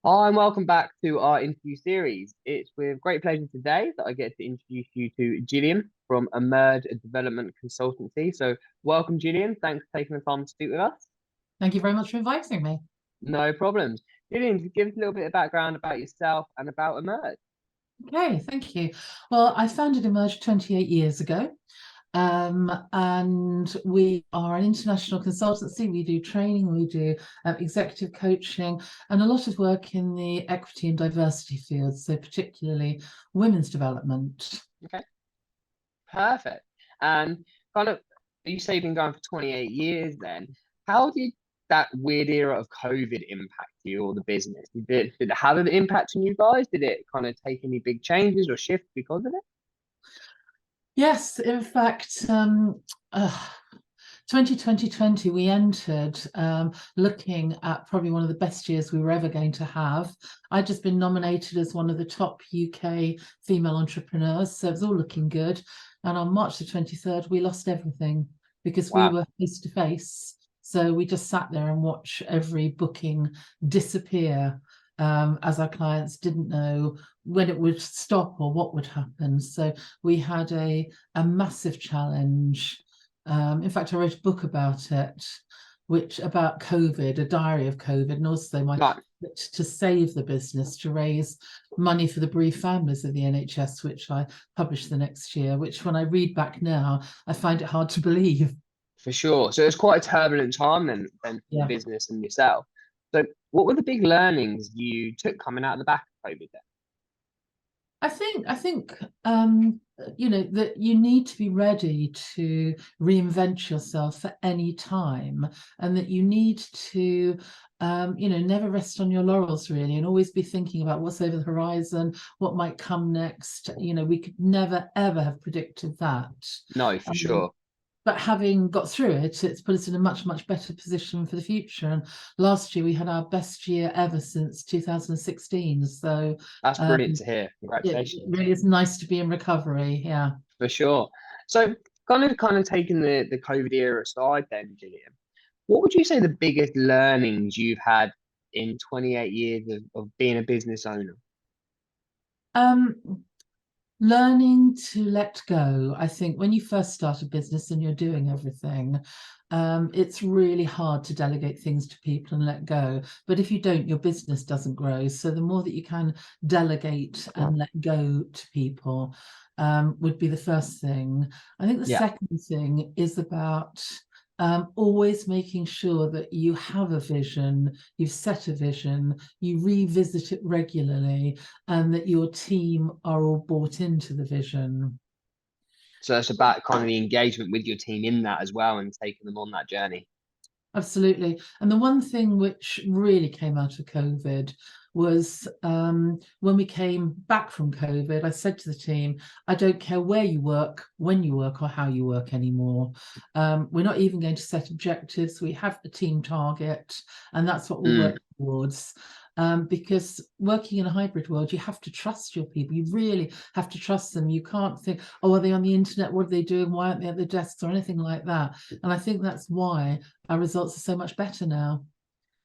Hi, and welcome back to our interview series. It's with great pleasure today that I get to introduce you to Gillian from Emerge Development Consultancy. So, welcome, Gillian. Thanks for taking the time to speak with us. Thank you very much for inviting me. No problems. Gillian, give us a little bit of background about yourself and about Emerge. Okay, thank you. Well, I founded Emerge 28 years ago, and we are an international consultancy. We do training, we do executive coaching, and a lot of work in the equity and diversity fields, so particularly women's development. Okay, perfect. And kind of, you say you've been going for 28 years then. How did that weird era of COVID impact you or the business? Did it have an impact on you guys? Did it kind of take any big changes or shifts because of it? Yes, in fact, 2020, we entered looking at probably one of the best years we were ever going to have. I'd just been nominated as one of the top UK female entrepreneurs, so it was all looking good. And on March the 23rd, we lost everything because we Wow. were face to face. So we just sat there and watched every booking disappear, as our clients didn't know when it would stop or what would happen. So we had a massive challenge. In fact, I wrote a book about it, which about COVID, a diary of COVID, and also my Right. to save the business, to raise money for the bereaved families of the NHS, which I published the next year, which when I read back now, I find it hard to believe. For sure. So it's quite a turbulent time then for the Yeah. business and yourself. So what were the big learnings you took coming out of the back of COVID then? I think that you need to be ready to reinvent yourself at any time, and that you need to never rest on your laurels really, and always be thinking about what's over the horizon, what might come next. We could never ever have predicted that. No, for Um, sure. but having got through it, it's put us in a much, much better position for the future. And last year we had our best year ever since 2016. So That's brilliant um, to hear. it Congratulations. really is nice to be in recovery. Yeah. For sure. So kind of taking the COVID era aside then, Gillian, what would you say the biggest learnings you've had in 28 years of being a business owner? Um, Learning to let go. I think when you first start a business and you're doing everything, it's really hard to delegate things to people and let go. But if you don't, your business doesn't grow. So the more that you can delegate and let go to people, would be the first thing. I think the Yeah. second thing is about always making sure that you have a vision, you've set a vision, you revisit it regularly, and that your team are all bought into the vision. So it's about kind of the engagement with your team in that as well and taking them on that journey. Absolutely. And the one thing which really came out of COVID was when we came back from COVID, I said to the team, I don't care where you work, when you work, or how you work anymore. We're not even going to set objectives. We have a team target, and that's what we'll Mm, work towards. Because working in a hybrid world, you have to trust your people. You really have to trust them. You can't think, oh, are they on the internet? What are they doing? Why aren't they at their desks or anything like that? And I think that's why our results are so much better now.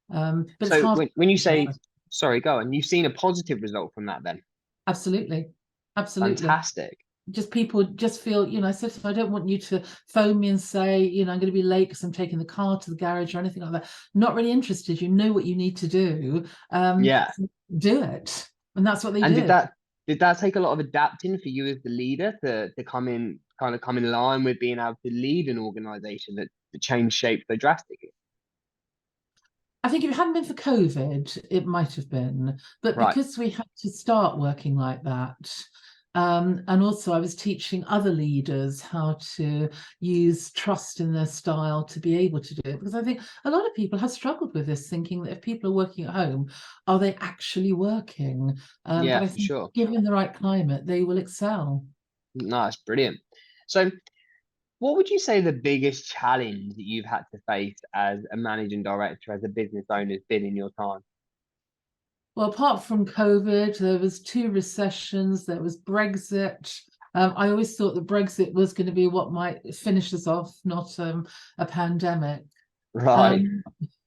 But it's So hard. when you say, sorry, go on, you've seen a positive result from that then. Absolutely. Absolutely. Fantastic. Just people just feel, I said, I don't want you to phone me and say, I'm going to be late because I'm taking the car to the garage or anything like that. Not really interested. You know what you need to do. Yeah. Do it. And that's what they And did. did that take a lot of adapting for you as the leader to come in line with being able to lead an organization that changed shape so drastically? I think if it hadn't been for COVID, it might have been. But Right. because we had to start working like that, and also I was teaching other leaders how to use trust in their style to be able to do it. Because I think a lot of people have struggled with this, thinking that if people are working at home, are they actually working? But Yeah, I for think sure. given the right climate, they will excel. No, that's brilliant. So what would you say the biggest challenge that you've had to face as a managing director, as a business owner, has been in your time? Well, apart from COVID, there was two recessions, there was Brexit. I always thought that Brexit was going to be what might finish us off, not a pandemic. Right.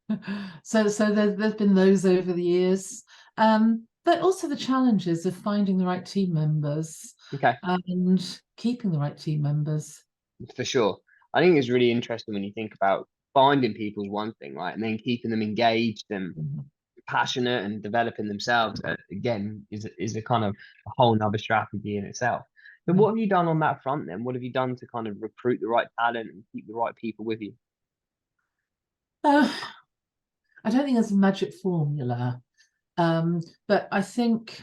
Um, so there's been those over the years. But also the challenges of finding the right team members Okay, and keeping the right team members. for sure. I think it's really interesting when you think about finding people's one thing, right, and then keeping them engaged and Mhm. passionate and developing themselves. Again, is a kind of a whole nother strategy in itself. So, Yeah. what have you done on that front then? What have you done to kind of recruit the right talent and keep the right people with you? Uh, I don't think there's a magic formula, but I think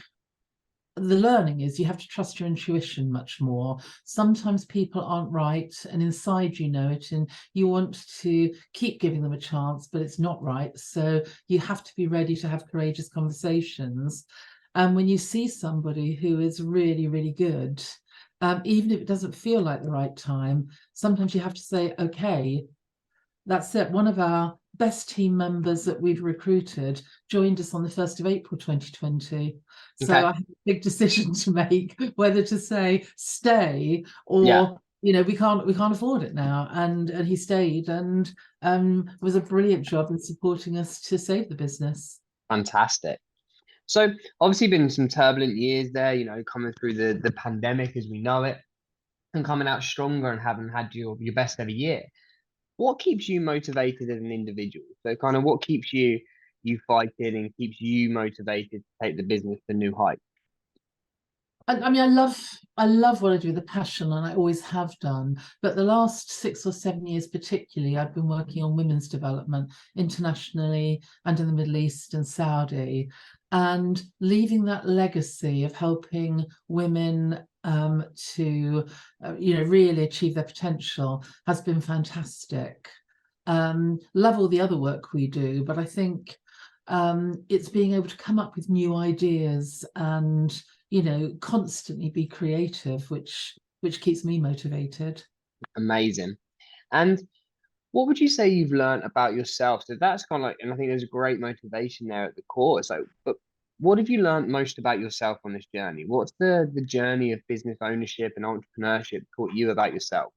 the learning is you have to trust your intuition much more. Sometimes people aren't right, and inside you know it, and you want to keep giving them a chance, but it's not right. So you have to be ready to have courageous conversations. And when you see somebody who is really, really good, even if it doesn't feel like the right time, sometimes you have to say, okay, that's it. One of our best team members that we've recruited joined us on the 1st of April 2020. So Okay. I had a big decision to make whether to say stay Yeah, or we can't afford it now. And he stayed and was a brilliant job in supporting us to save the business. fantastic. So obviously been some turbulent years there, coming through the pandemic as we know it and coming out stronger and having had your best ever year. What keeps you motivated as an individual? So kind of what keeps you fighting and keeps you motivated to take the business to new heights? I mean, I love what I do, the passion, and I always have done. But the last 6 or 7 years, particularly, I've been working on women's development internationally and in the Middle East and Saudi, and leaving that legacy of helping women to, really achieve their potential has been fantastic. Love all the other work we do, but I think it's being able to come up with new ideas and constantly be creative, which keeps me motivated. Amazing. And what would you say you've learned about yourself? So that's kind of like, and I think there's a great motivation there at the core. So, but what have you learned most about yourself on this journey? What's the journey of business ownership and entrepreneurship taught you about yourself?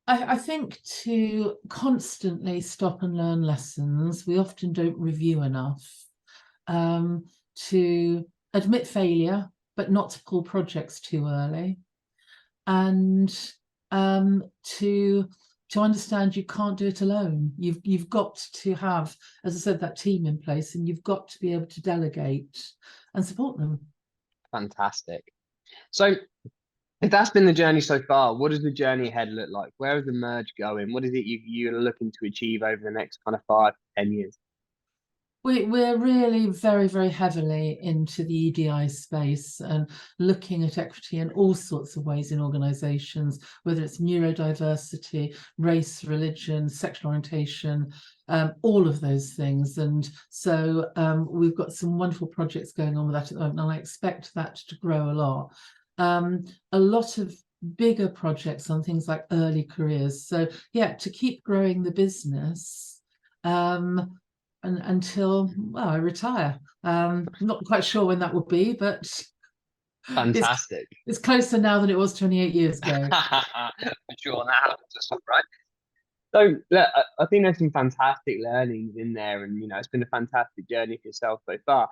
I think to constantly stop and learn lessons, we often don't review enough. Um, to admit failure, but not to pull projects too early, and to understand you can't do it alone. You've got to have, as I said, that team in place, and you've got to be able to delegate and support them. Fantastic. So, if that's been the journey so far, what does the journey ahead look like? Where is the merge going? What is it you're looking to achieve over the next kind of 5 to 10 years? We're really very, very heavily into the EDI space and looking at equity in all sorts of ways in organisations, whether it's neurodiversity, race, religion, sexual orientation, all of those things. And so we've got some wonderful projects going on with that at the moment, and I expect that to grow a lot. A lot of bigger projects on things like early careers. So yeah, to keep growing the business. And until I retire. Not quite sure when that will be, but it's Fantastic. it's closer now than it was 28 years ago. For sure, that happens to stuff, right? So look, I think there's some fantastic learnings in there, and it's been a fantastic journey for yourself so far.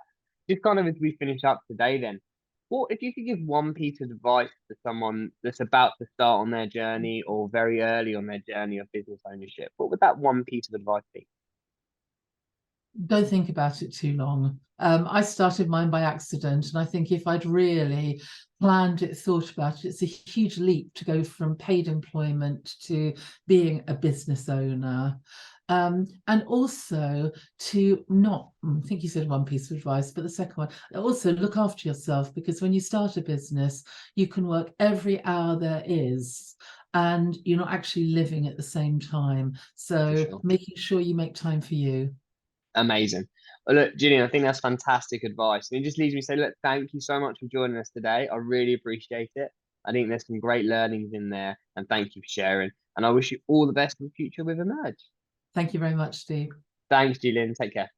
Just kind of as we finish up today, then, what if you could give one piece of advice to someone that's about to start on their journey or very early on their journey of business ownership? What would that one piece of advice be? Don't think about it too long. I started mine by accident, and I think if I'd really planned it, thought about it, it's a huge leap to go from paid employment to being a business owner. And also to not, I think you said one piece of advice, but the second one, also look after yourself, because when you start a business, you can work every hour there is, and you're not actually living at the same time. For So sure. making sure you make time for you. Amazing. Well, look, Gillian, I think that's fantastic advice. And it just leaves me to say, look, thank you so much for joining us today. I really appreciate it. I think there's some great learnings in there, and thank you for sharing. And I wish you all the best in the future with Emerge. Thank you very much, Steve. Thanks, Gillian. Take care.